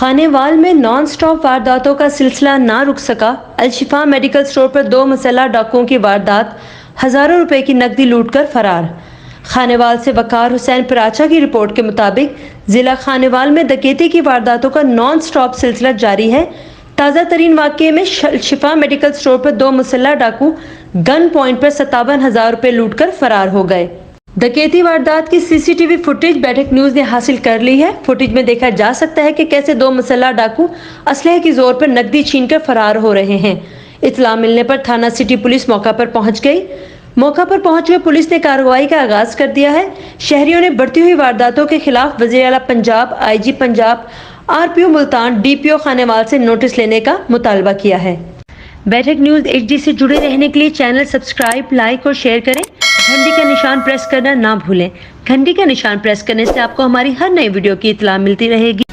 खानेवाल में non stop वारदातों का सिलसिला ना रुक सका। अल-शिफा मेडिकल स्टोर पर 2 मुसल्लह डाकुओं की वारदात, हजारों रुपए की नकदी लूटकर फरार। खानेवाल से वकार हुसैन पराचा की रिपोर्ट के मुताबिक जिला खानेवाल में डकैती की वारदातों का नॉन स्टॉप सिलसिला जारी है। ताज़ा तरीन वाक़ये में शिफा मेडिकल स्टोर पर 2 मुसल्लह डाकू गन पॉइंट पर 57,000 रुपए लूटकर फरार हो गए। डकैती वारदात की सीसीटीवी फुटेज बैठक न्यूज ने हासिल कर ली है। फुटेज में देखा जा सकता है कि कैसे 2 मुसल्लह डाकू असलहे की जोर पर नकदी छीनकर फरार हो रहे हैं। इत्तला मिलने पर थाना सिटी पुलिस मौका पर पहुंच गई। मौका पर पहुंच गई पुलिस ने कार्रवाई का आगाज कर दिया है। शहरियों ने बढ़ती हुई वारदातों के खिलाफ वज़ीर आला Punjab, IG Punjab, RPO Multan, DPO Khanewal से नोटिस लेने का मुतालबा किया है। बैठक न्यूज HD से जुड़े रहने के लिए चैनल सब्सक्राइब, लाइक और शेयर करें। घंटी का निशान प्रेस करना ना भूलें। घंटी का निशान प्रेस करने से आपको हमारी हर नई वीडियो की इत्तला मिलती रहेगी।